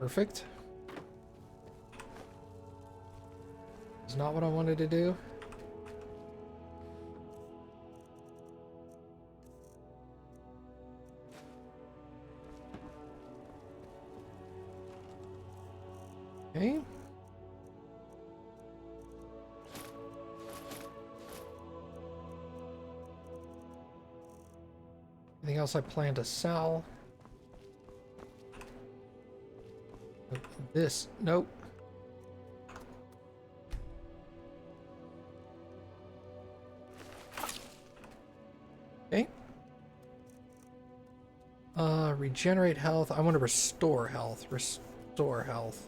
Perfect. It's not what I wanted to do. Okay. Anything else I plan to sell? This, nope. Okay. Regenerate health. I want to restore health. Restore health.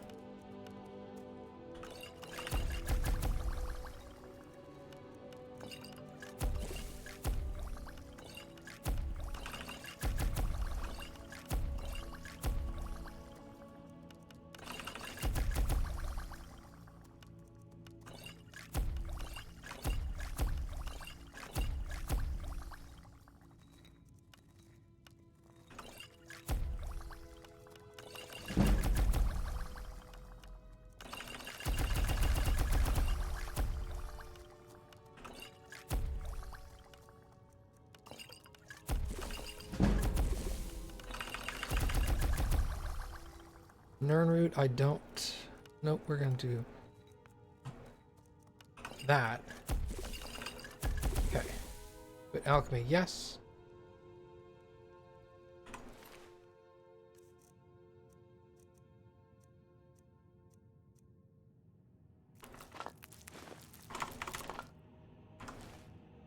Nern root, I don't. Nope, we're gonna do that. Okay. But alchemy, yes.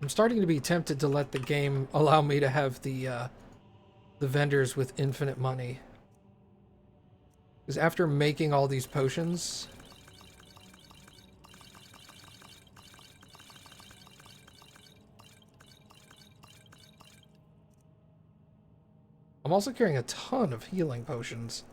I'm starting to be tempted to let the game allow me to have the vendors with infinite money. Because after making all these potions, I'm also carrying a ton of healing potions.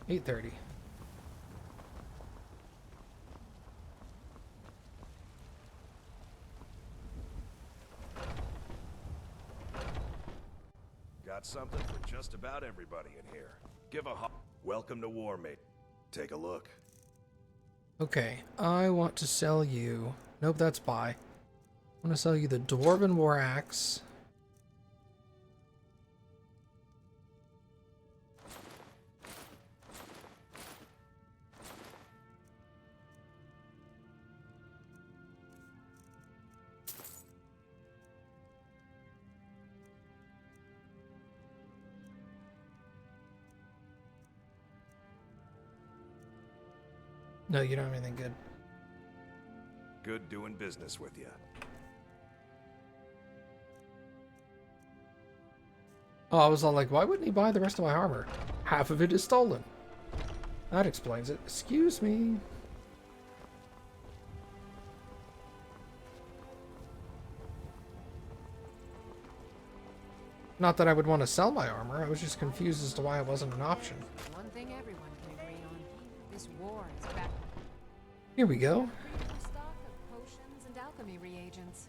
$8:30. Got something for just about everybody in here. Give a welcome to War, mate. Take a look. Okay, I want to sell you. Nope, that's buy. I want to sell you the Dwarven War Axe. No, you don't have anything good. Good doing business with you. Oh, I was all like, why wouldn't he buy the rest of my armor? Half of it is stolen. That explains it. Excuse me. Not that I would want to sell my armor. I was just confused as to why it wasn't an option. One thing everyone can agree on. This war is back. Here we go. Stock of potions and alchemy reagents.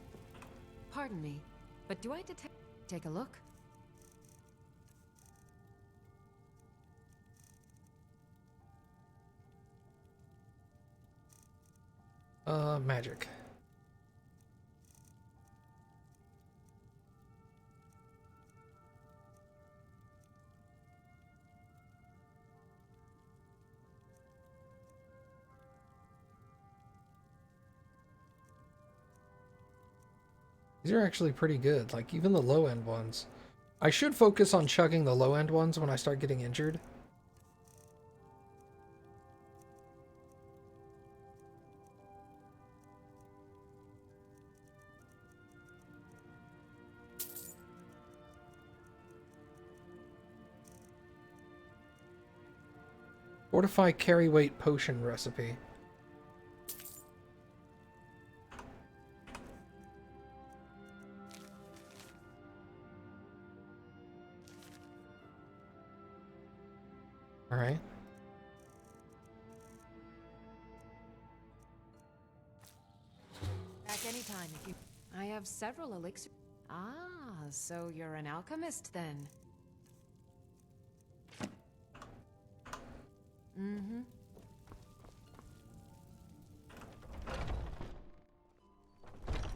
Pardon me, but do I detect? Take a look. Magic. These are actually pretty good, like even the low-end ones. I should focus on chugging the low-end ones when I start getting injured. Fortify carry weight potion recipe. All right. Back anytime if you... I have several elixirs. Ah, so you're an alchemist then. Mm-hmm.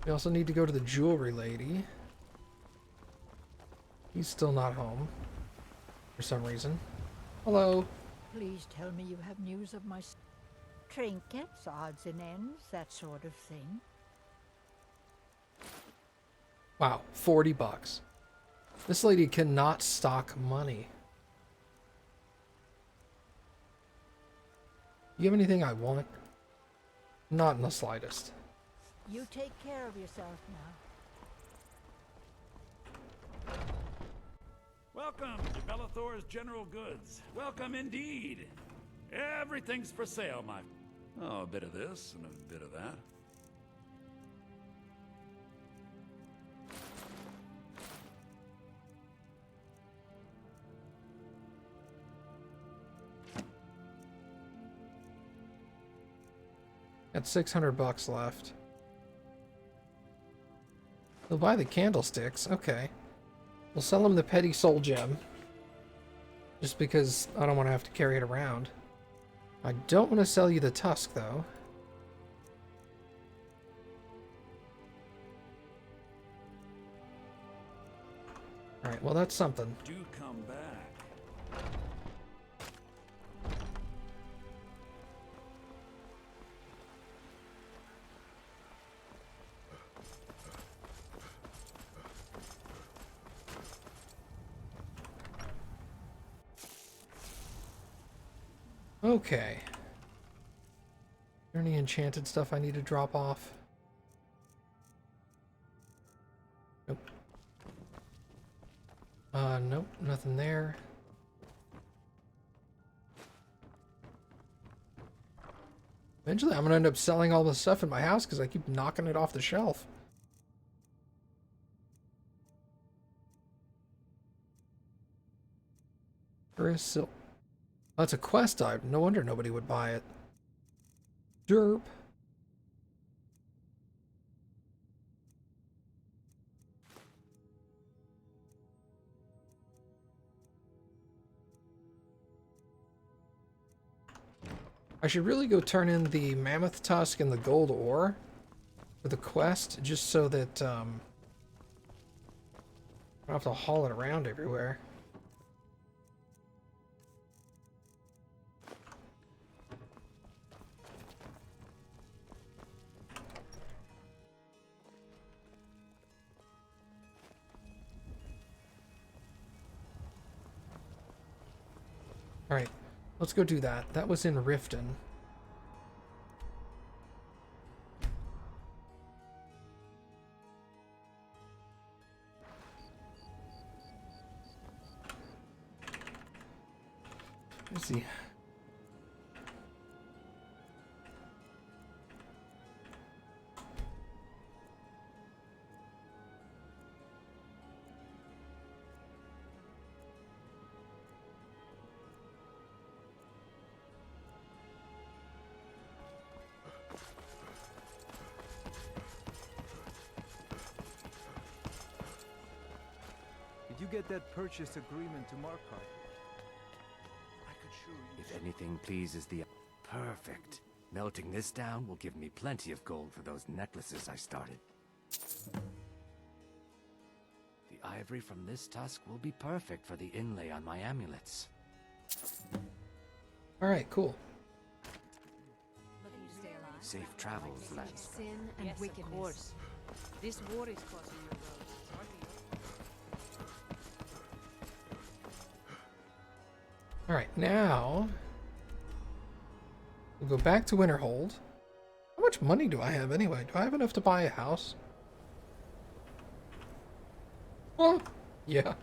We also need to go to the jewelry lady. He's still not home. For some reason. Hello. Please tell me you have news of my trinkets, odds and ends, that sort of thing. Wow, 40 bucks. This lady cannot stock money. You have anything I want? Not in the slightest. You take care of yourself now. Welcome to Bellathor's General Goods. Welcome indeed. Everything's for sale, my... Oh, a bit of this and a bit of that. Got 600 bucks left. We'll buy the candlesticks. Okay. We'll sell him the petty soul gem. Just because I don't want to have to carry it around. I don't want to sell you the tusk, though. Alright, well that's something. Do come back. Okay. Is there any enchanted stuff I need to drop off? Nope. Nope, nothing there. Eventually I'm gonna end up selling all the stuff in my house because I keep knocking it off the shelf. Silk. Oh, it's a quest item. No wonder nobody would buy it. Derp. I should really go turn in the mammoth tusk and the gold ore for the quest, just so that I don't have to haul it around everywhere. Alright, let's go do that. That was in Riften. Let's see. Did you get that purchase agreement to Markarth? I could show you. If anything pleases the... Perfect. Melting this down will give me plenty of gold for those necklaces I started. The ivory from this tusk will be perfect for the inlay on my amulets. Alright, cool. Looking to stay alive? Safe travels, lads. Sin and Yes, wickedness. of course. This war is causing your roads. It's hardly Alright, now we'll go back to Winterhold. How much money do I have anyway? Do I have enough to buy a house? Well, yeah.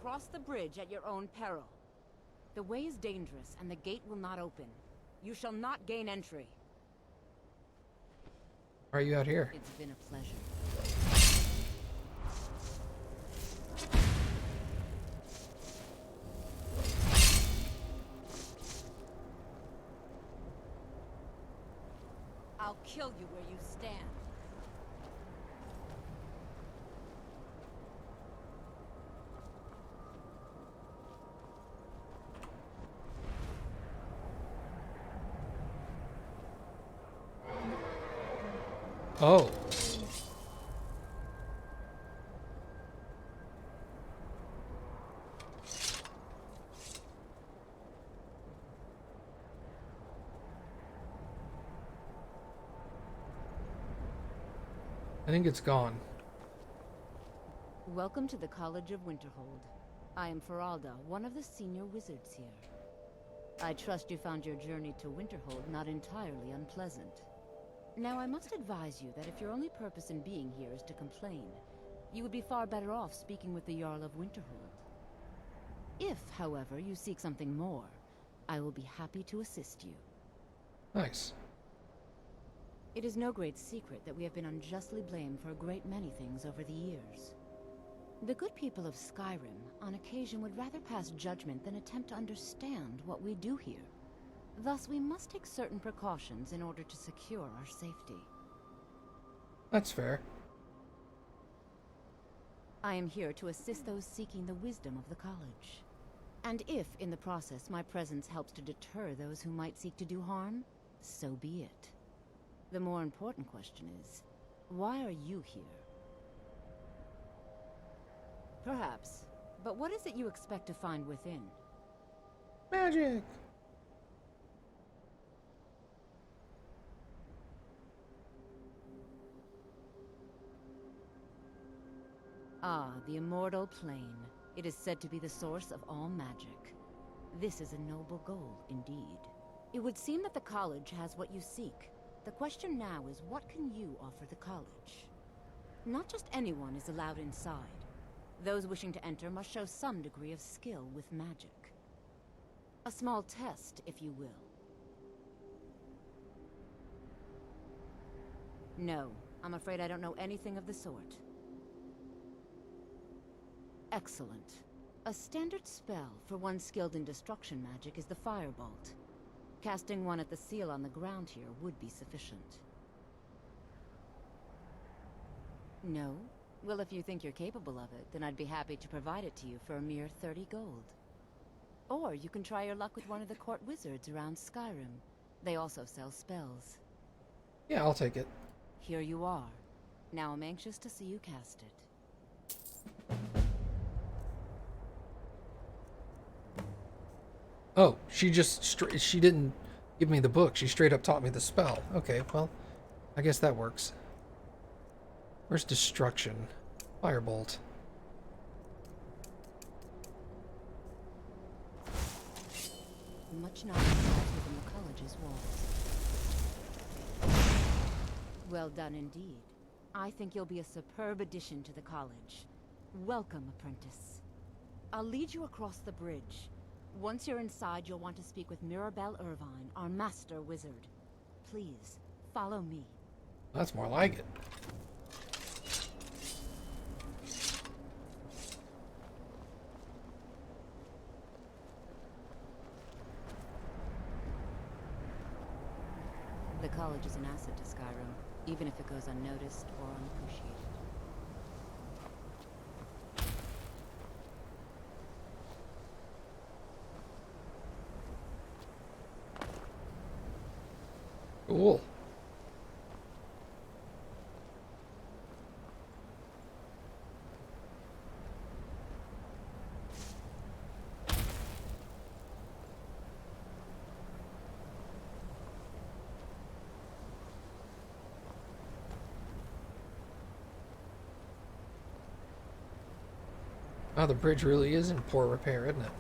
Cross the bridge at your own peril. The way is dangerous, and the gate will not open. You shall not gain entry. Why are you out here? It's been a pleasure. I'll kill you where you stand. Oh. I think it's gone. Welcome to the College of Winterhold. I am Feralda, one of the senior wizards here. I trust you found your journey to Winterhold not entirely unpleasant. Now, I must advise you that if your only purpose in being here is to complain, you would be far better off speaking with the Jarl of Winterhold. If, however, you seek something more, I will be happy to assist you. Nice. It is no great secret that we have been unjustly blamed for a great many things over the years. The good people of Skyrim, on occasion, would rather pass judgment than attempt to understand what we do here. Thus, we must take certain precautions in order to secure our safety. That's fair. I am here to assist those seeking the wisdom of the college. And if, in the process, my presence helps to deter those who might seek to do harm, so be it. The more important question is, why are you here? Perhaps, but what is it you expect to find within? Magic! Ah, the Immortal Plane. It is said to be the source of all magic. This is a noble goal, indeed. It would seem that the college has what you seek. The question now is, what can you offer the college? Not just anyone is allowed inside. Those wishing to enter must show some degree of skill with magic. A small test, if you will. No, I'm afraid I don't know anything of the sort. Excellent. A standard spell for one skilled in destruction magic is the Firebolt. Casting one at the seal on the ground here would be sufficient. No? Well, if you think you're capable of it, then I'd be happy to provide it to you for a mere 30 gold. Or you can try your luck with one of the court wizards around Skyrim. They also sell spells. Yeah, I'll take it. Here you are. Now I'm anxious to see you cast it. Oh, she she didn't give me the book. She straight up taught me the spell. Okay, well, I guess that works. Where's destruction? Firebolt. Much knowledge lies within the college's walls. Well done indeed. I think you'll be a superb addition to the college. Welcome, apprentice. I'll lead you across the bridge. Once you're inside, you'll want to speak with Mirabelle Irvine, our master wizard. Please, follow me. That's more like it. The college is an asset to Skyrim, even if it goes unnoticed or unappreciated. Cool. Wow, the bridge really is in poor repair, isn't it?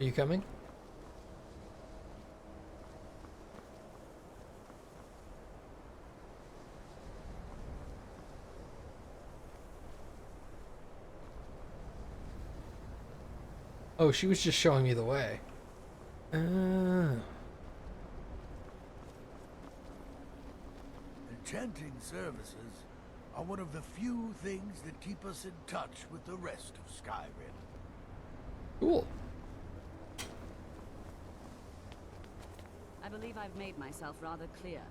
Are you coming? Oh, she was just showing me the way. Enchanting services are one of the few things that keep us in touch with the rest of Skyrim. Cool. I believe I've made myself rather clear.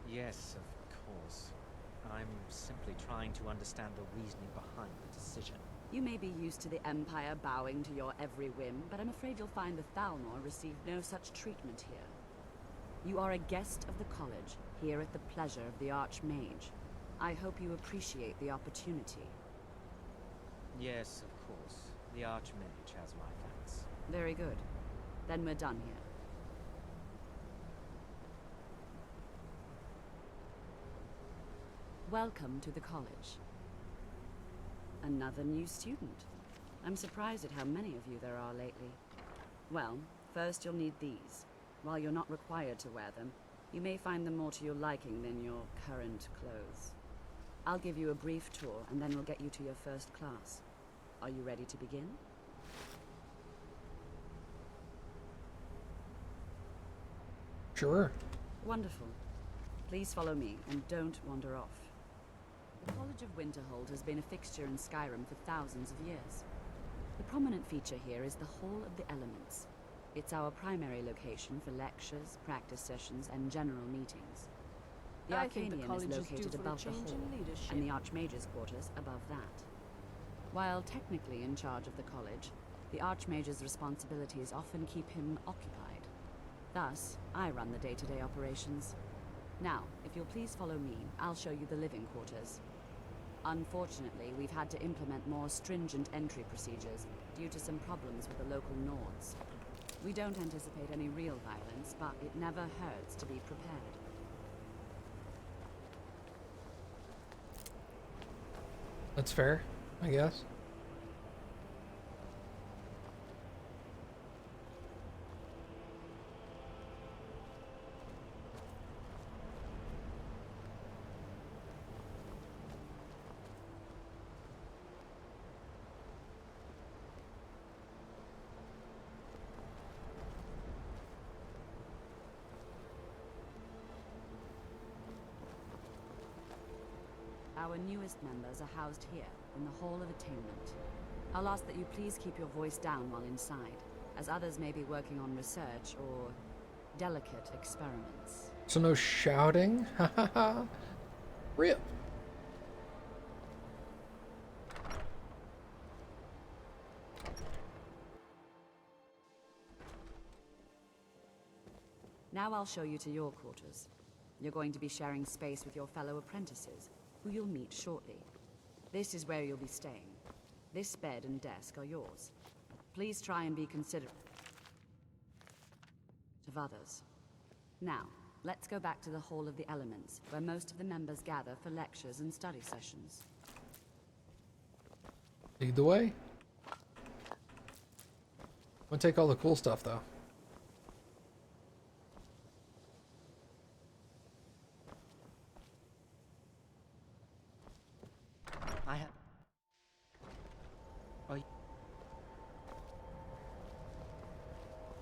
Yes, of course. I'm simply trying to understand the reasoning behind the decision. You may be used to the Empire bowing to your every whim, but I'm afraid you'll find the Thalmor received no such treatment here. You are a guest of the college, here at the pleasure of the Archmage. I hope you appreciate the opportunity. Yes, of course. The Archmage has my thanks. Very good. Then we're done here. Welcome to the college. Another new student. I'm surprised at how many of you there are lately. Well, first you'll need these. While you're not required to wear them, you may find them more to your liking than your current clothes. I'll give you a brief tour, and then we'll get you to your first class. Are you ready to begin? Sure. Wonderful. Please follow me, and don't wander off. The College of Winterhold has been a fixture in Skyrim for thousands of years. The prominent feature here is the Hall of the Elements. It's our primary location for lectures, practice sessions, and general meetings. The Arcanium is located above the hall, and the Archmage's quarters above that. While technically in charge of the college, the Archmage's responsibilities often keep him occupied. Thus, I run the day-to-day operations. Now, if you'll please follow me, I'll show you the living quarters. Unfortunately, we've had to implement more stringent entry procedures due to some problems with the local Nords. We don't anticipate any real violence, but it never hurts to be prepared. That's fair, I guess. Our newest members are housed here, in the Hall of Attainment. I'll ask that you please keep your voice down while inside, as others may be working on research or delicate experiments. So no shouting? Ha ha ha. Rip. Now I'll show you to your quarters. You're going to be sharing space with your fellow apprentices, who you'll meet shortly. This is where you'll be staying. This bed and desk are yours. Please try and be considerate of others. Now, let's go back to the Hall of the Elements, where most of the members gather for lectures and study sessions. Lead the way. Wanna take all the cool stuff though.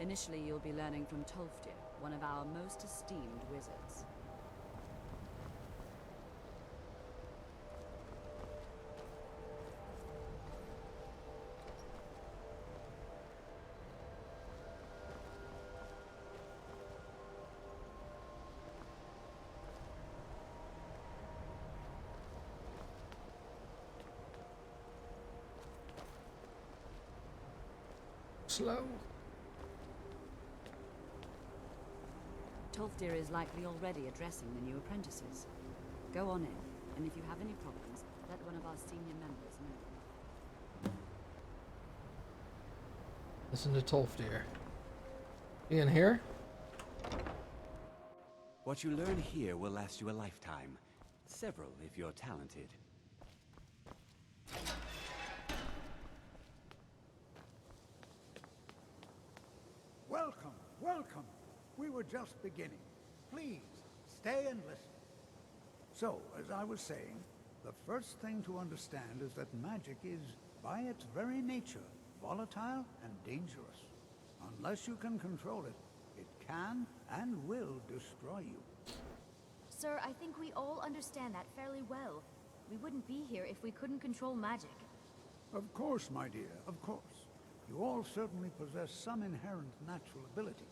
Initially, you'll be learning from Tolfdir, one of our most esteemed wizards. Slow. Tolfdir is likely already addressing the new apprentices. Go on in, and if you have any problems, let one of our senior members know. Listen to Tolfdir. You in here? What you learn here will last you a lifetime. Several, if you're talented. Welcome. We were just beginning. Please, stay and listen. So, as I was saying, the first thing to understand is that magic is, by its very nature, volatile and dangerous. Unless you can control it, it can and will destroy you. Sir, I think we all understand that fairly well. We wouldn't be here if we couldn't control magic. Of course, my dear, of course. You all certainly possess some inherent natural ability.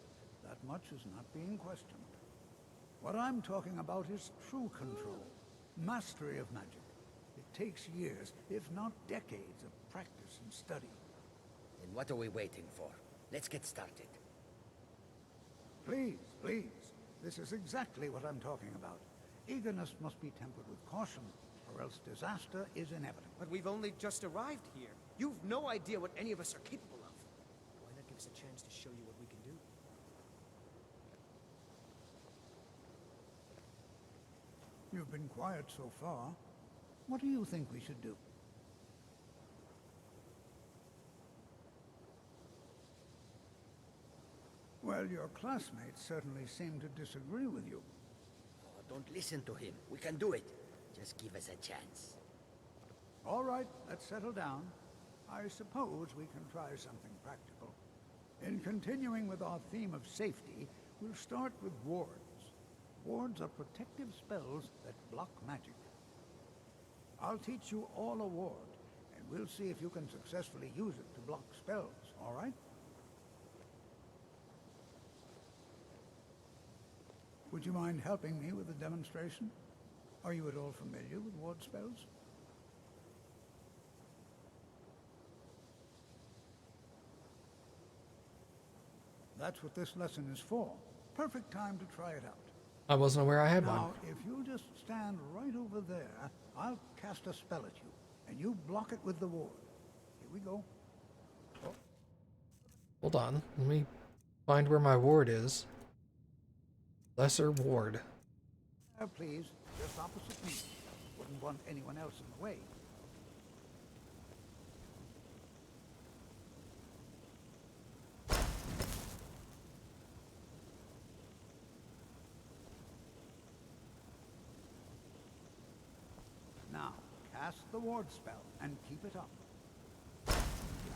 That much is not being questioned. What I'm talking about is true control, mastery of magic. It takes years, if not decades, of practice and study. Then what are we waiting for? Let's get started. Please, please. This is exactly what I'm talking about. Eagerness must be tempered with caution, or else disaster is inevitable. But we've only just arrived here. You've no idea what any of us are capable of. Why not give us a chance to show you what we can do? You've been quiet so far. What do you think we should do? Well, your classmates certainly seem to disagree with you. Oh, don't listen to him. We can do it. Just give us a chance. All right, let's settle down. I suppose we can try something practical. In continuing with our theme of safety, we'll start with wards. Wards are protective spells that block magic. I'll teach you all a ward, and we'll see if you can successfully use it to block spells, all right? Would you mind helping me with the demonstration? Are you at all familiar with ward spells? That's what this lesson is for. Perfect time to try it out. I wasn't aware I had one. Now, if you'll just stand right over there, I'll cast a spell at you, and you block it with the ward. Here we go. Oh. Hold on. Let me find where my ward is. Lesser ward. Please, just opposite me. Wouldn't want anyone else in the way. Now, cast the ward spell and keep it up. You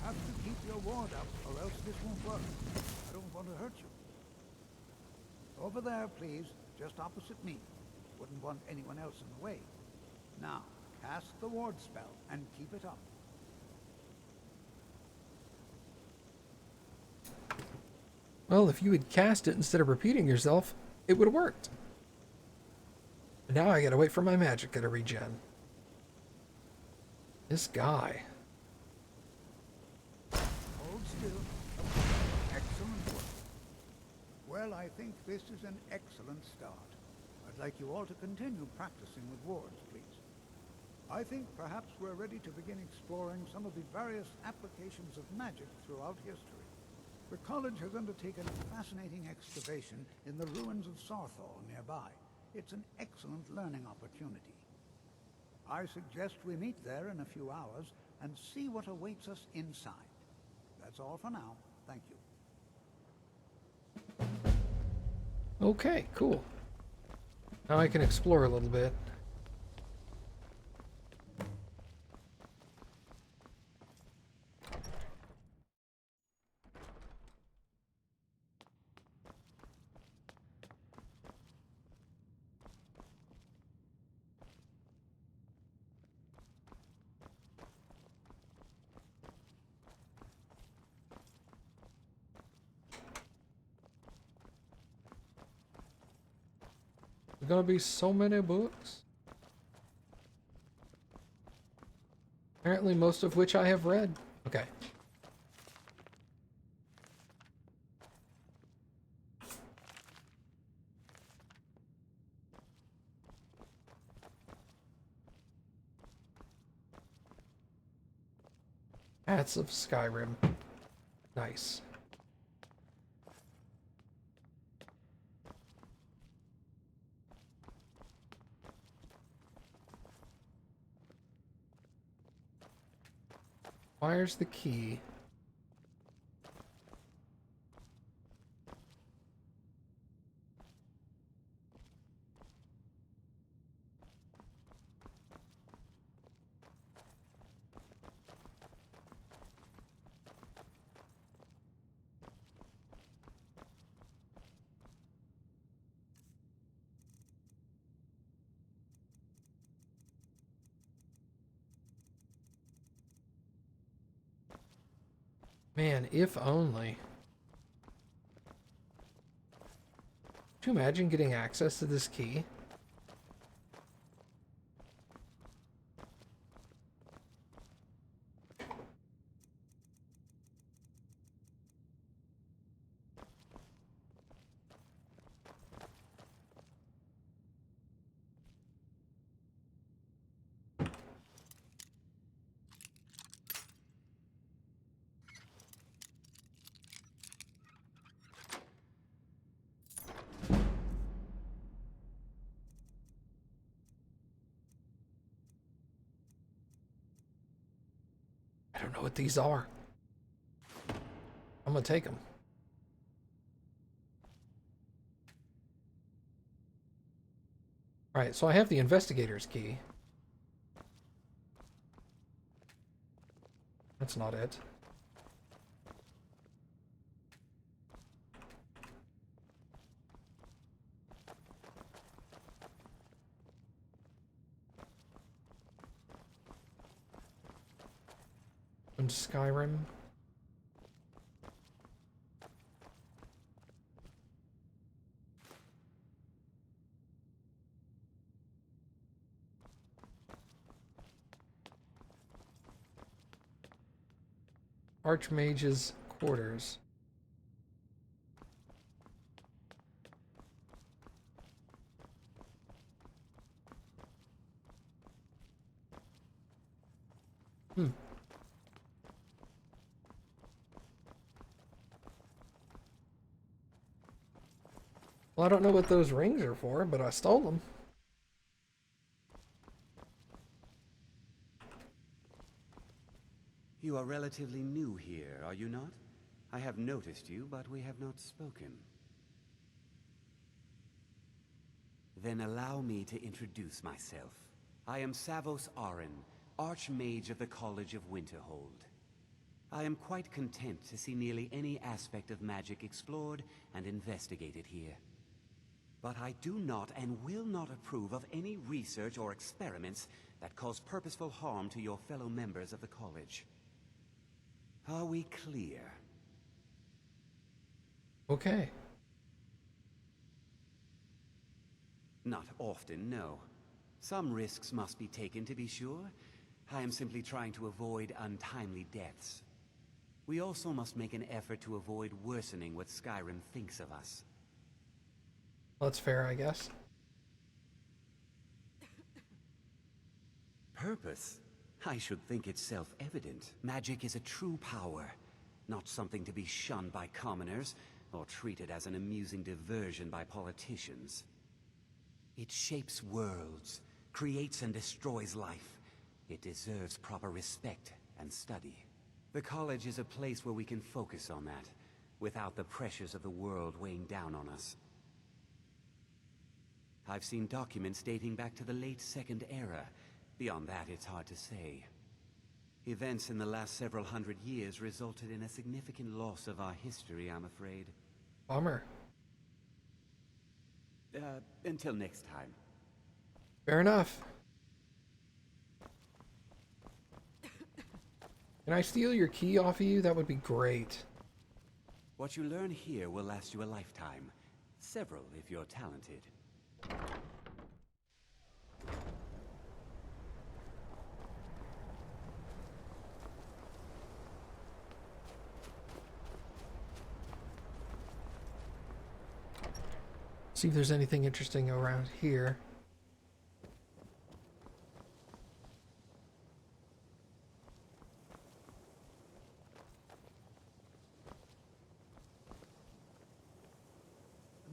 have to keep your ward up, or else this won't work. I don't want to hurt you. Over there, please, just opposite me. Wouldn't want anyone else in the way. Now, cast the ward spell and keep it up. Well, if you had cast it instead of repeating yourself, it would have worked. But now I gotta wait for my magic to regen. This guy. Hold still. Excellent work. Well, I think this is an excellent start. I'd like you all to continue practicing with wards, please. I think perhaps we're ready to begin exploring some of the various applications of magic throughout history. The college has undertaken a fascinating excavation in the ruins of Sarthal nearby. It's an excellent learning opportunity. I suggest we meet there in a few hours and see what awaits us inside. That's all for now. Thank you. Okay, cool. Now I can explore a little bit. There's gonna be so many books. Apparently most of which I have read. Okay. Hats of Skyrim. Nice. Where's the key? Man, if only. Could you imagine getting access to this key? I don't know what these are. I'm gonna take them. Alright, so I have the investigator's key. That's not it. And Skyrim. Archmage's quarters. Well, I don't know what those rings are for, but I stole them. You are relatively new here, are you not? I have noticed you, but we have not spoken. Then allow me to introduce myself. I am Savos Arin, Archmage of the College of Winterhold. I am quite content to see nearly any aspect of magic explored and investigated here. But I do not and will not approve of any research or experiments that cause purposeful harm to your fellow members of the college. Are we clear? Okay. Not often, no. Some risks must be taken to be sure. I am simply trying to avoid untimely deaths. We also must make an effort to avoid worsening what Skyrim thinks of us. That's fair, I guess. Purpose? I should think it's self-evident. Magic is a true power, not something to be shunned by commoners, or treated as an amusing diversion by politicians. It shapes worlds, creates and destroys life. It deserves proper respect and study. The college is a place where we can focus on that, without the pressures of the world weighing down on us. I've seen documents dating back to the late Second Era. Beyond that, it's hard to say. Events in the last several hundred years resulted in a significant loss of our history, I'm afraid. Bummer. Until next time. Fair enough. Can I steal your key off of you? That would be great. What you learn here will last you a lifetime. Several, if you're talented. See if there's anything interesting around here.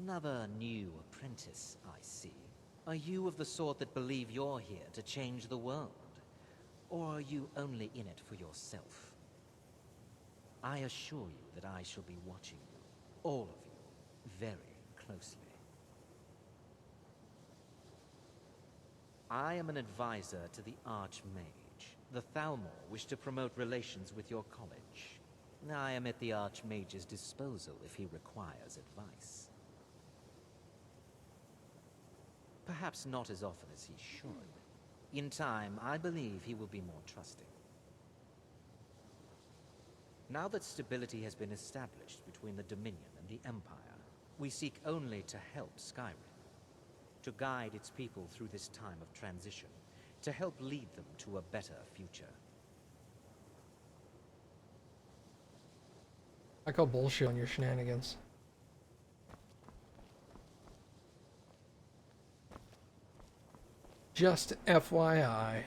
Another new apprentice, I see. Are you of the sort that believe you're here to change the world? Or are you only in it for yourself? I assure you that I shall be watching you, all of you, very closely. I am an advisor to the Archmage. The Thalmor wish to promote relations with your college. I am at the Archmage's disposal if he requires advice. Perhaps not as often as he should. In time, I believe he will be more trusting. Now that stability has been established between the Dominion and the Empire, we seek only to help Skyrim, to guide its people through this time of transition, to help lead them to a better future. I call bullshit on your shenanigans. Just FYI.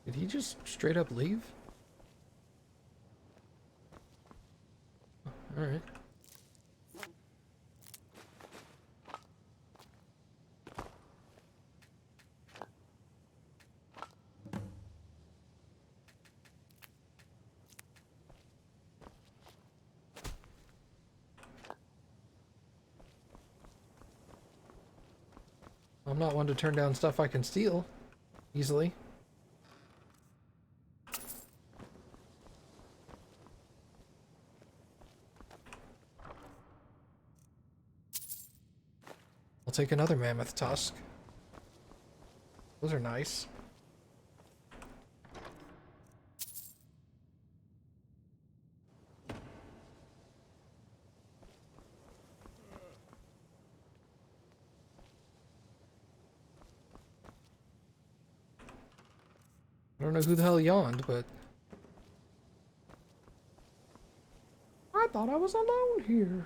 Did he just straight up leave? All right. I'm not one to turn down stuff I can steal easily. I'll take another mammoth tusk. Those are nice. I don't know who the hell yawned, but I thought I was alone here.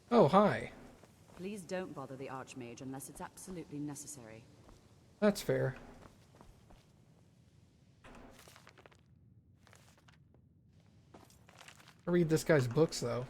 Oh, hi. Please don't bother the Archmage unless it's absolutely necessary. That's fair. I read this guy's books, though.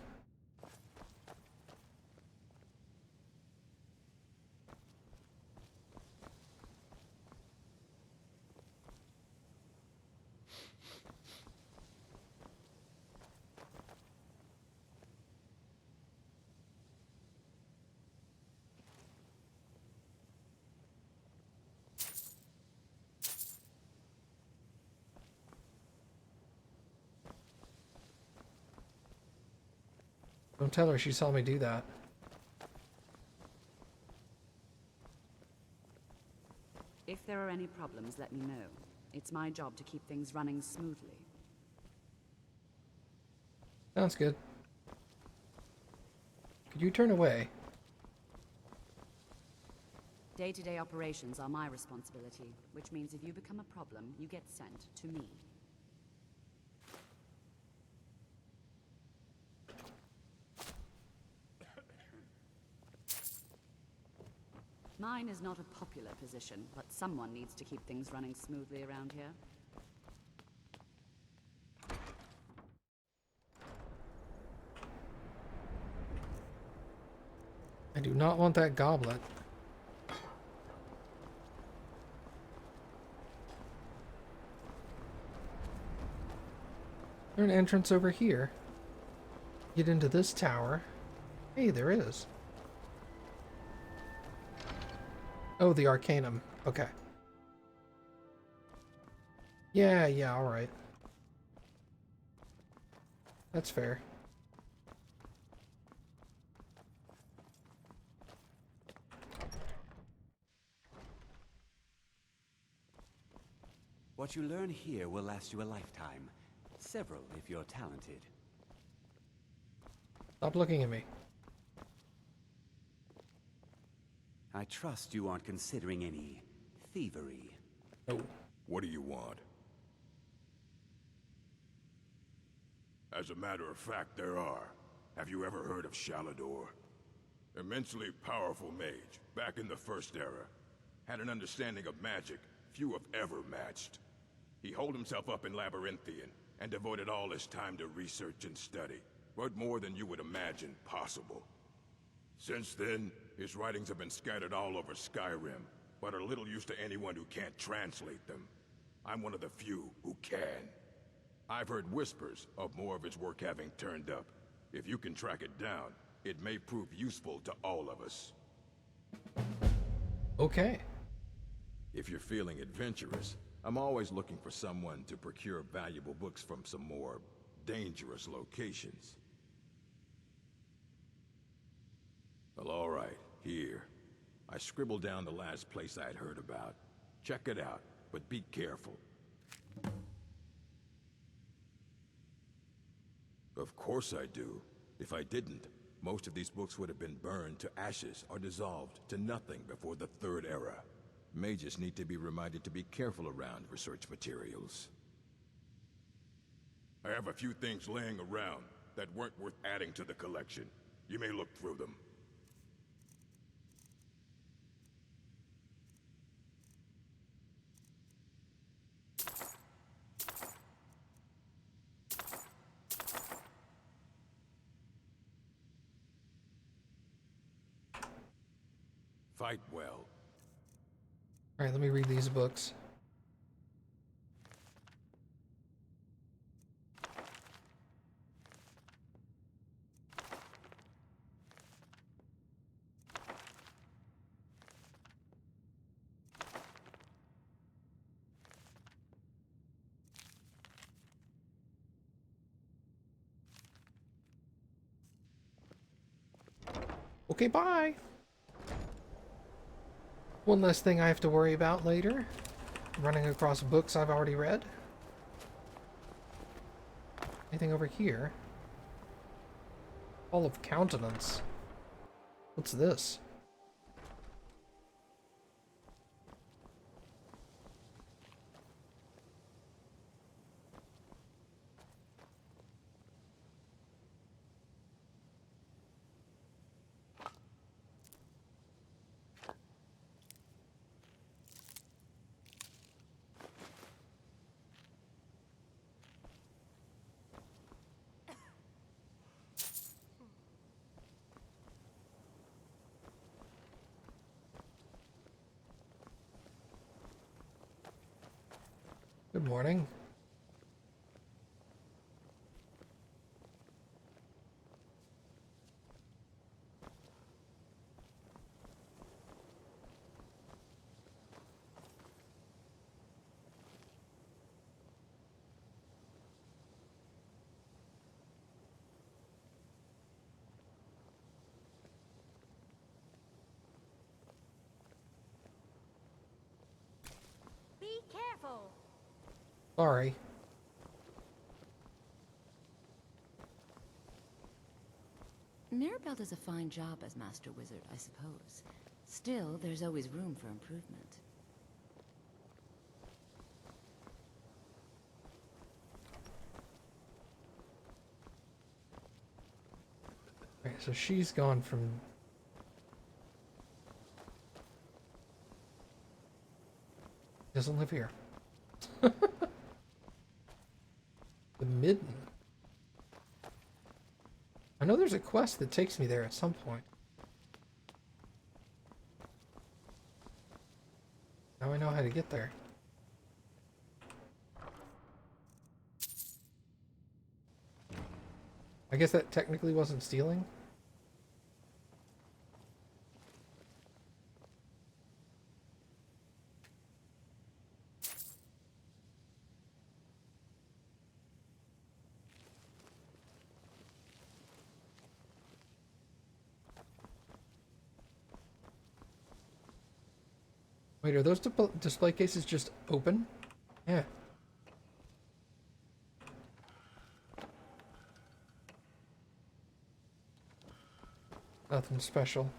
Don't tell her she saw me do that. If there are any problems, let me know. It's my job to keep things running smoothly. Sounds good. Could you turn away? Day-to-day operations are my responsibility, which means if you become a problem, you get sent to me. Mine is not a popular position, but someone needs to keep things running smoothly around here. I do not want that goblet. There's an entrance over here. Get into this tower. Hey, there is. Oh, the Arcanum. Okay. Yeah, alright. That's fair. What you learn here will last you a lifetime. Several, if you're talented. Stop looking at me. I trust you aren't considering any thievery. Oh. What do you want? As a matter of fact, there are. Have you ever heard of Shalador? Immensely powerful mage, back in the First Era. Had an understanding of magic few have ever matched. He holed himself up in Labyrinthian, and devoted all his time to research and study. But more than you would imagine possible. Since then, his writings have been scattered all over Skyrim, but are little use to anyone who can't translate them. I'm one of the few who can. I've heard whispers of more of his work having turned up. If you can track it down, it may prove useful to all of us. Okay. If you're feeling adventurous, I'm always looking for someone to procure valuable books from some more dangerous locations. Well, all right, here. I scribbled down the last place I'd heard about. Check it out, but be careful. Of course I do. If I didn't, most of these books would have been burned to ashes or dissolved to nothing before the Third Era. Mages need to be reminded to be careful around research materials. I have a few things laying around that weren't worth adding to the collection. You may look through them. Fight well. Alright, let me read these books. Okay, bye! One less thing I have to worry about later. Running across books I've already read. Anything over here? Hall of Countenance. What's this? Good morning. Be careful. Sorry. Mirabelle does a fine job as Master Wizard, I suppose. Still, there's always room for improvement. Okay, so she's gone from... Doesn't live here. The Midden. I know there's a quest that takes me there at some point. Now I know how to get there. I guess that technically wasn't stealing. Wait, are those display cases just open? Yeah. Nothing special.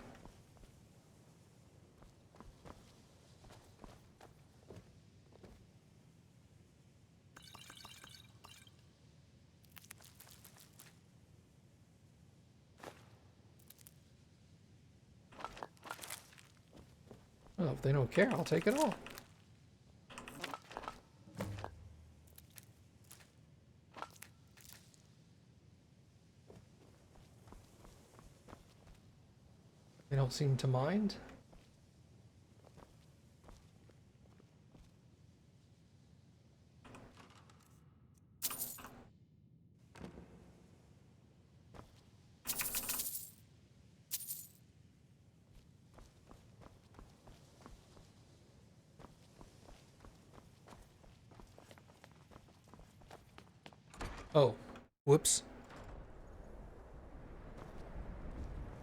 Well, if they don't care, I'll take it all. They don't seem to mind. Oh, whoops.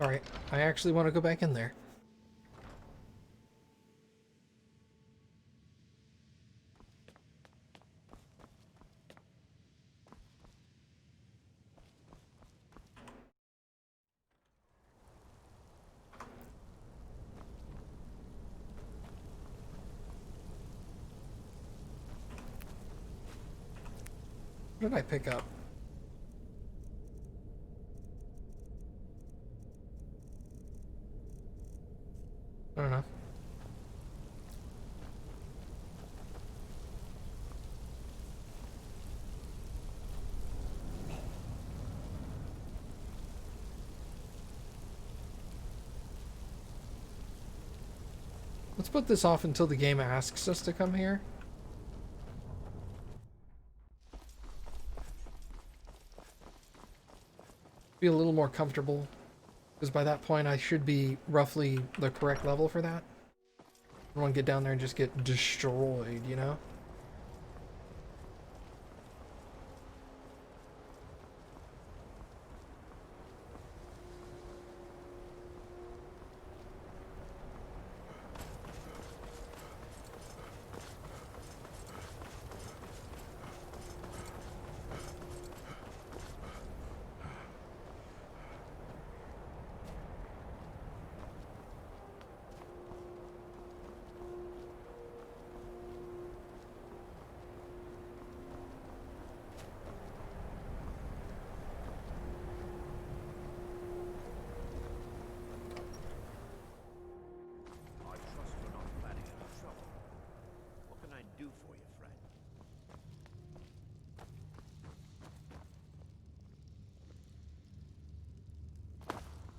Alright, I actually want to go back in there. What did I pick up? I don't know. Let's put this off until the game asks us to come here. Be a little more comfortable, because by that point I should be roughly the correct level for that. I don't want to get down there and just get destroyed, you know?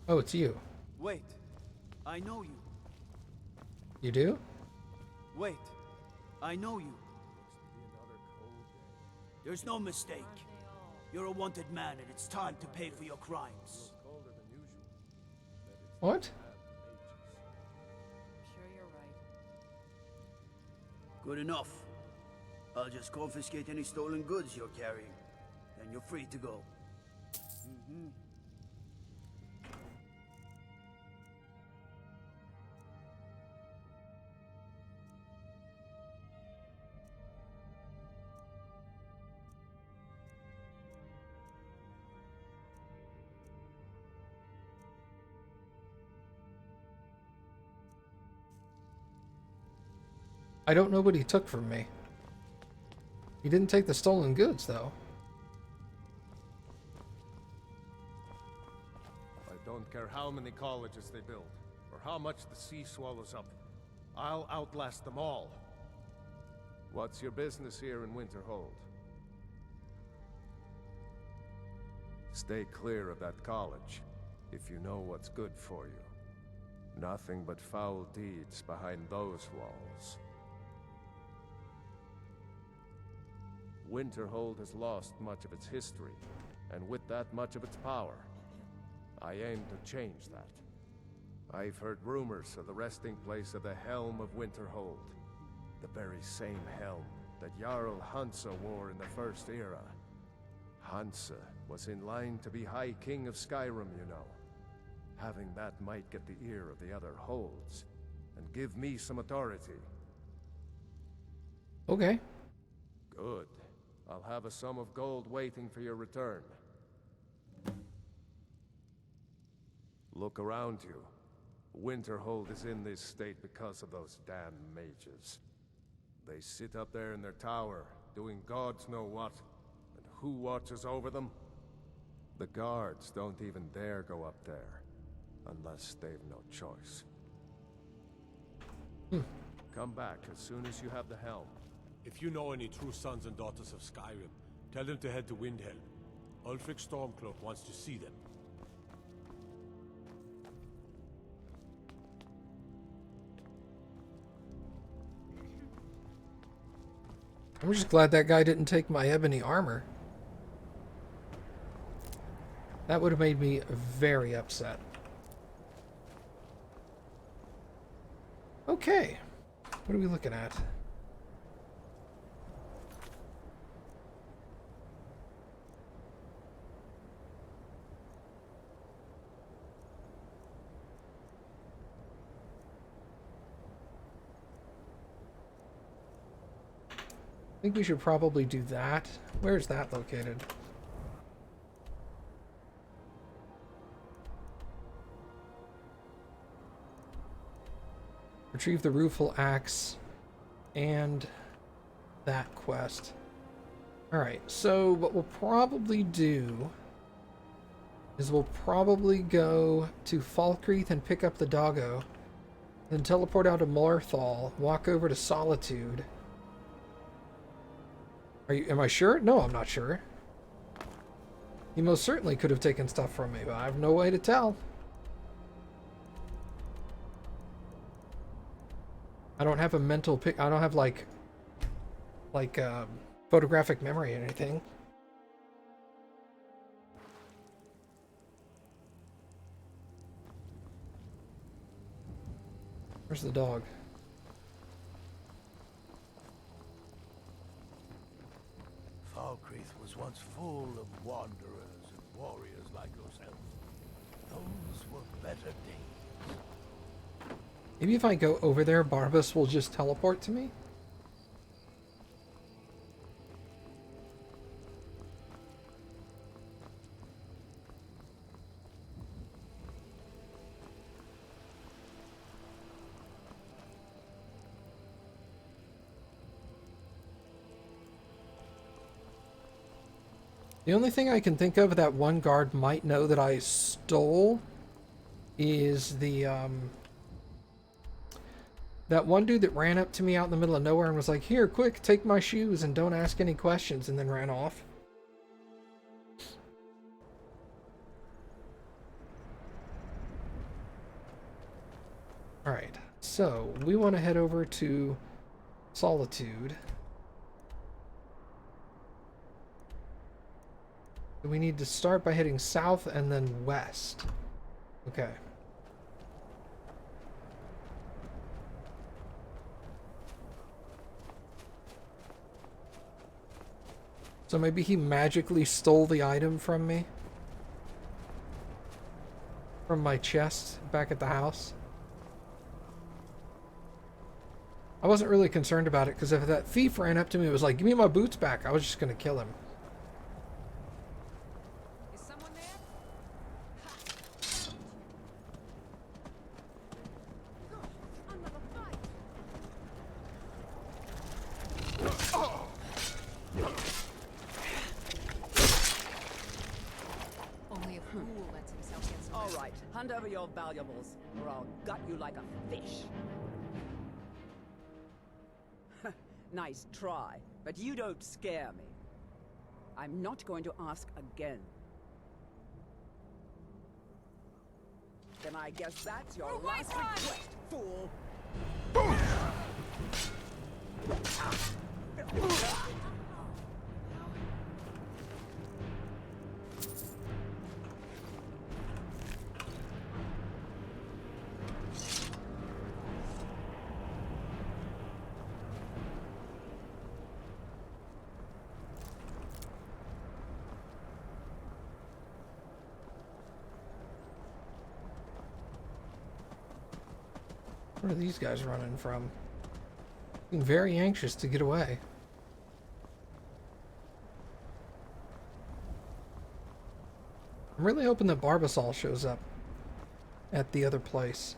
Oh, it's you. Wait. I know you. You do? Wait. I know you. There's no mistake. You're a wanted man, and it's time to pay for your crimes. What? Sure you're right. Good enough. I'll just confiscate any stolen goods you're carrying. Then you're free to go. I don't know what he took from me. He didn't take the stolen goods, though. I don't care how many colleges they build, or how much the sea swallows up. I'll outlast them all. What's your business here in Winterhold? Stay clear of that college, if you know what's good for you. Nothing but foul deeds behind those walls. Winterhold has lost much of its history, and with that much of its power. I aim to change that. I've heard rumors of the resting place of the Helm of Winterhold. The very same helm that Jarl Hansa wore in the First Era. Hansa was in line to be High King of Skyrim, you know. Having that might get the ear of the other holds, and give me some authority. Okay. Good. I'll have a sum of gold waiting for your return. Look around you. Winterhold is in this state because of those damn mages. They sit up there in their tower, doing gods know what. And who watches over them? The guards don't even dare go up there, unless they've no choice. Come back as soon as you have the helm. If you know any true sons and daughters of Skyrim, tell them to head to Windhelm. Ulfric Stormcloak wants to see them. I'm just glad that guy didn't take my ebony armor. That would have made me very upset. Okay. What are we looking at? think we should probably do that. Where's that located? Retrieve the rueful axe and that quest. Alright, so what we'll probably do is we'll probably go to Falkreath and pick up the doggo, then teleport out to Morthal, walk over to Solitude. Am I sure? No, I'm not sure. He most certainly could have taken stuff from me, but I have no way to tell. I don't have a mental pic. I don't have like photographic memory or anything. Where's the dog? Falkreath was once full of wanderers and warriors like yourself. Those were better days. Maybe if I go over there, Barbas will just teleport to me? The only thing I can think of that one guard might know that I stole is the, that one dude that ran up to me out in the middle of nowhere and was like, "Here, quick, take my shoes and don't ask any questions," and then ran off. Alright, so we want to head over to Solitude. We need to start by heading south and then west. Okay. So maybe he magically stole the item from me? From my chest back at the house? I wasn't really concerned about it, because if that thief ran up to me and was like, "Give me my boots back," I was just going to kill him. Hand over your valuables, or I'll gut you like a fish. Nice try, but you don't scare me. I'm not going to ask again. Then I guess that's your last request, fool! Where are these guys running from? Being very anxious to get away. I'm really hoping that Barbasol shows up at the other place.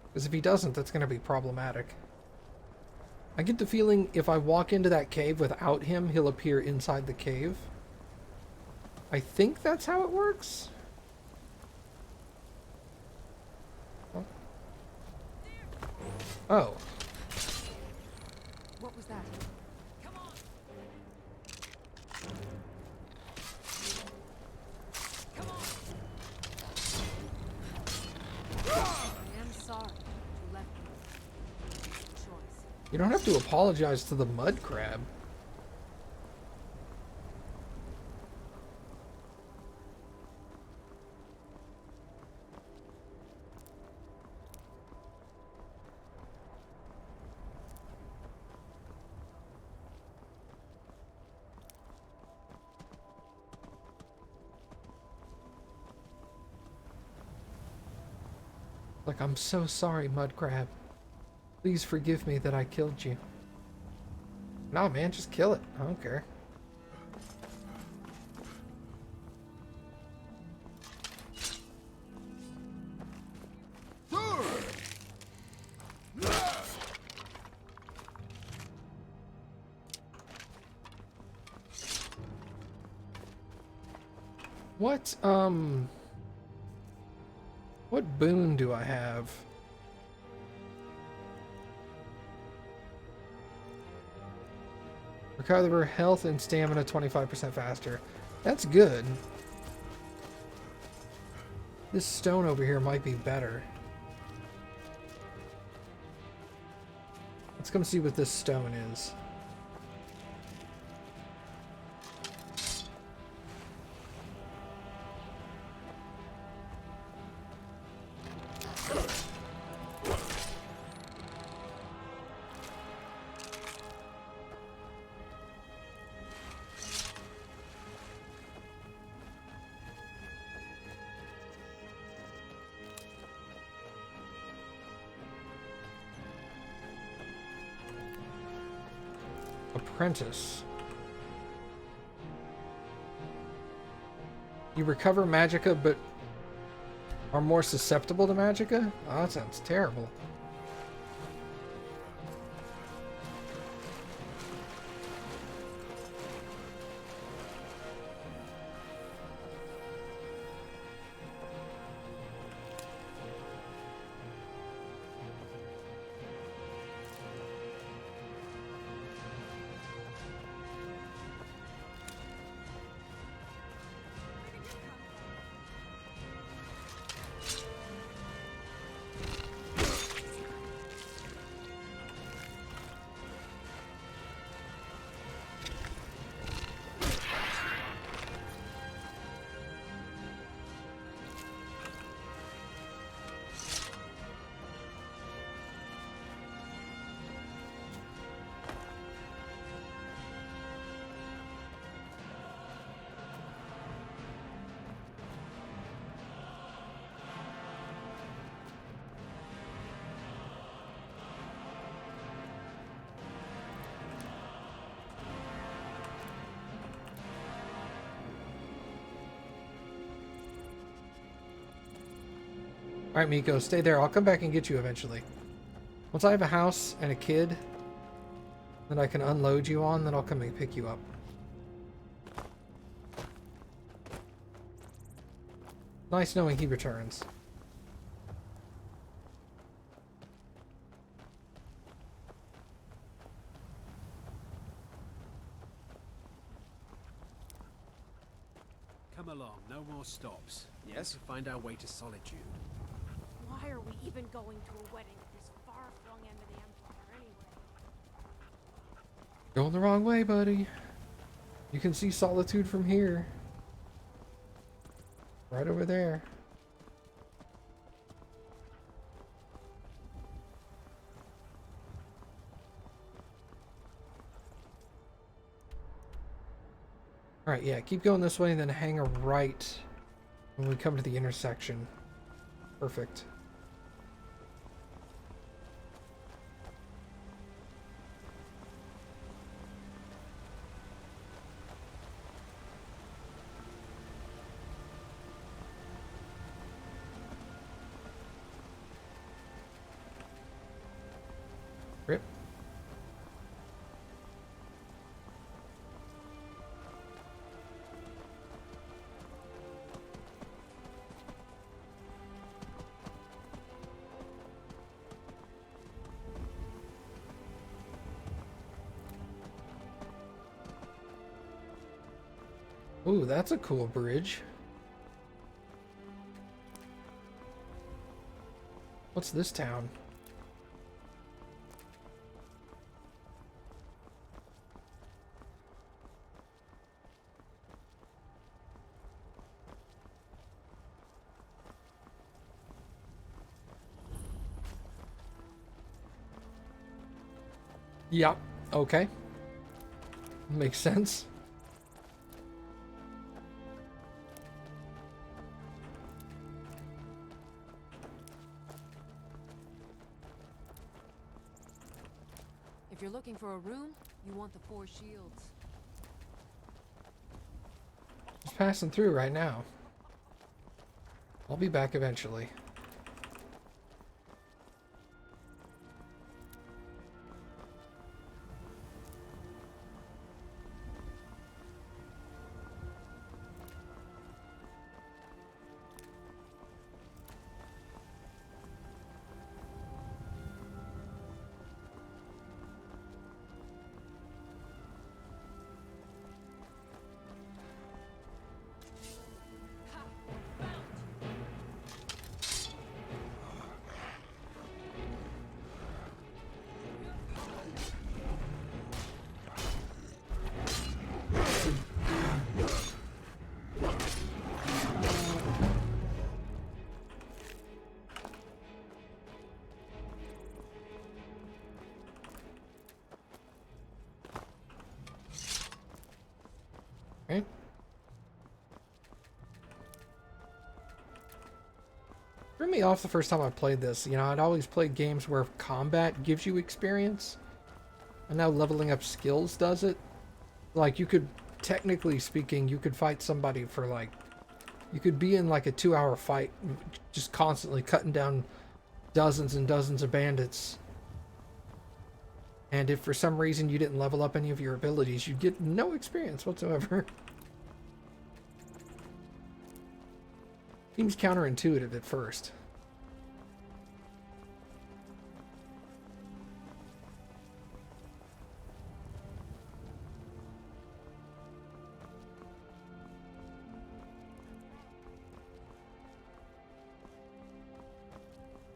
Because if he doesn't, that's going to be problematic. I get the feeling if I walk into that cave without him, he'll appear inside the cave. I think that's how it works. Oh. What was that? Come on. Come on. I am sorry you left me. Choice. You don't have to apologize to the mud crab. Like, "I'm so sorry, Mud Crab. Please forgive me that I killed you." Nah, man, just kill it. I don't care. What boon do I have? Recover health and stamina 25% faster. That's good. This stone over here might be better. Let's come see what this stone is. Apprentice. You recover magicka, but are more susceptible to magicka? Oh, that sounds terrible. Alright, Miko, stay there. I'll come back and get you eventually. Once I have a house and a kid that I can unload you on, then I'll come and pick you up. Nice knowing he returns. Come along, no more stops. Yes? To find our way to Solitude. Why are we even going to a wedding at this far-flung end of the Empire, anyway? Going the wrong way, buddy. You can see Solitude from here. Right over there. Alright, yeah, keep going this way and then hang a right when we come to the intersection. Perfect. Rip. Ooh, that's a cool bridge. What's this town? Yeah, okay. Makes sense. If you're looking looking for a room, you want the 4 shields. Just passing through right now. I'll be back eventually. Okay. Threw me off the first time I played this. You know, I'd always played games where combat gives you experience, and now leveling up skills does it. Like, you could, technically speaking, you could fight somebody for like, you could be in like a 2-hour fight, just constantly cutting down dozens and dozens of bandits. And if for some reason you didn't level up any of your abilities, you'd get no experience whatsoever. Seems counterintuitive at first.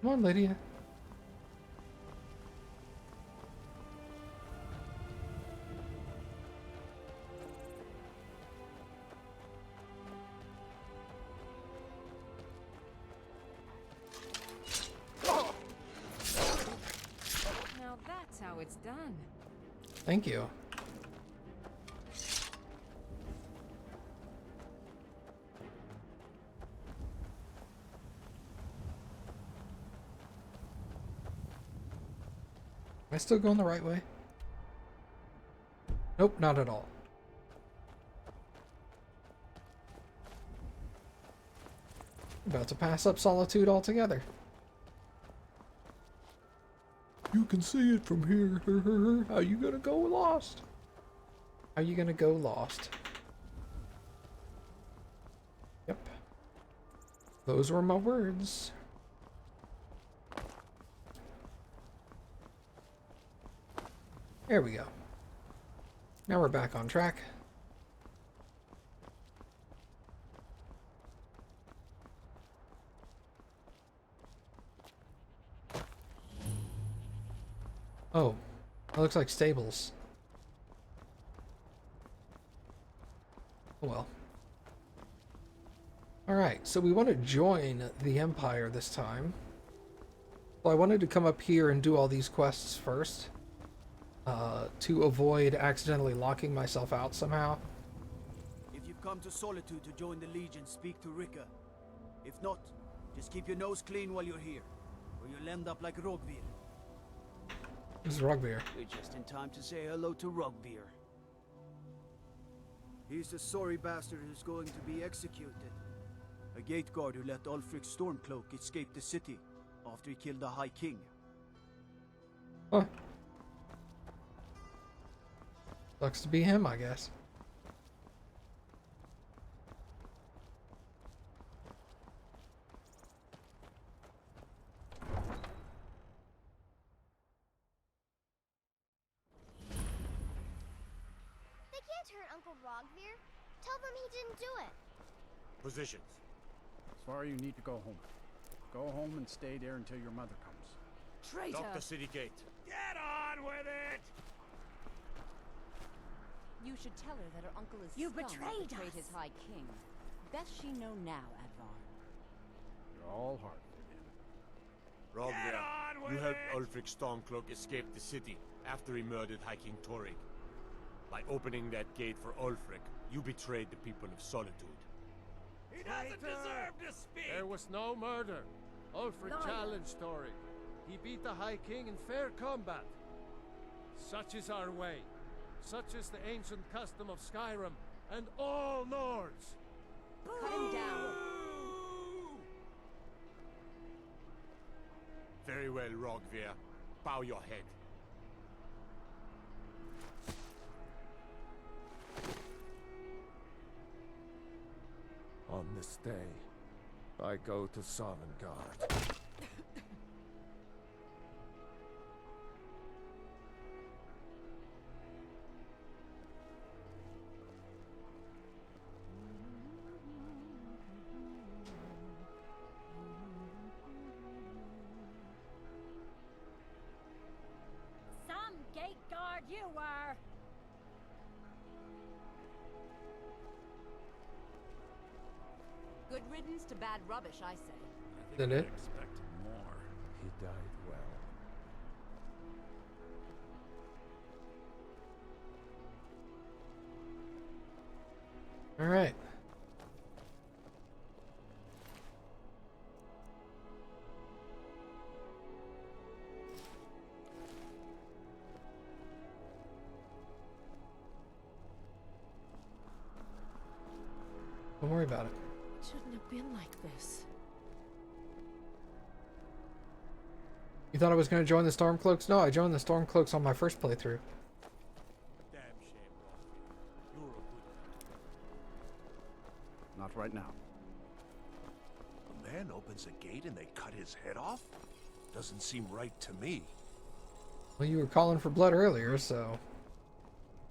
Come on, Lydia. Now that's how it's done. Thank you. Am I still going the right way? Nope, not at all. About to pass up Solitude altogether. You can see it from here. How you gonna go lost? How you gonna go lost? Yep. Those were my words. There we go. Now we're back on track. Oh, that looks like stables. Oh well. Alright, so we want to join the Empire this time. Well, I wanted to come up here and do all these quests first. To avoid accidentally locking myself out somehow. If you've come to Solitude to join the Legion, speak to Rika. If not, just keep your nose clean while you're here, or you'll end up like Rogvir. This is Rugbeer. We're just in time to say hello to Rugbeer. He's the sorry bastard who's going to be executed. A gate guard who let Ulfric Stormcloak escape the city after he killed the High King. Huh. Sucks to be him, I guess. They can't hurt Uncle Rogvir. Tell them he didn't do it. Positions. Sorry, you need to go home. Go home and stay there until your mother comes. Traitor! Lock the city gate. Get on with it! You should tell her that her uncle is You scum and betrayed betrayed us. his High King. Best she know now, Advar. You're all heart. Rogvir, you helped Ulfric Stormcloak escape the city after he murdered High King Torrig. By opening that gate for Ulfric, you betrayed the people of Solitude. He doesn't deserve to speak! There was no murder. Ulfric challenged Torrig. He beat the High King in fair combat. Such is our way. Such is the ancient custom of Skyrim and all Nords. Cut him down. Very well, Rogvir. Bow your head. On this day, I go to Sovngarde. Some gate guard you were! Good riddance to bad rubbish, I say. Did it? Expected more. He died well. All right. Don't worry about it. It shouldn't have been like this. You thought I was going to join the Stormcloaks? No, I joined the Stormcloaks on my first playthrough. Damn shame, Rogvir. You're a good man. Not right now. A man opens a gate and they cut his head off? Doesn't seem right to me. Well, you were calling for blood earlier, so...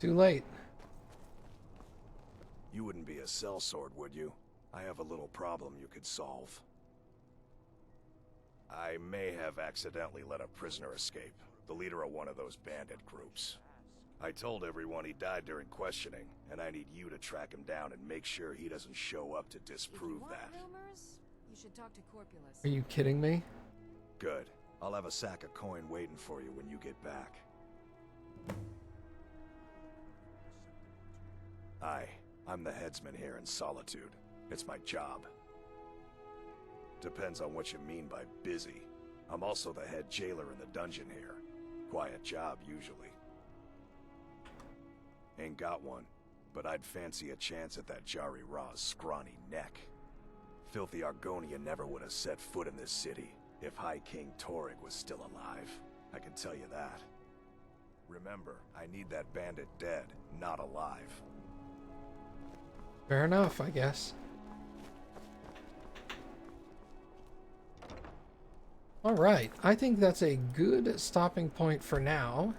Too late. You wouldn't be a sellsword, would you? I have a little problem you could solve. I may have accidentally let a prisoner escape, the leader of one of those bandit groups. I told everyone he died during questioning, and I need you to track him down and make sure he doesn't show up to disprove that. Rumors? You should talk to Corpulus. Are you kidding me? Good. I'll have a sack of coin waiting for you when you get back. I'm the headsman here in Solitude. It's my job. Depends on what you mean by busy. I'm also the head jailer in the dungeon here. Quiet job, usually. Ain't got one, but I'd fancy a chance at that Jari Ra's scrawny neck. Filthy Argonian never would have set foot in this city if High King Torrig was still alive. I can tell you that. Remember, I need that bandit dead, not alive. Fair enough, I guess. Alright, I think that's a good stopping point for now.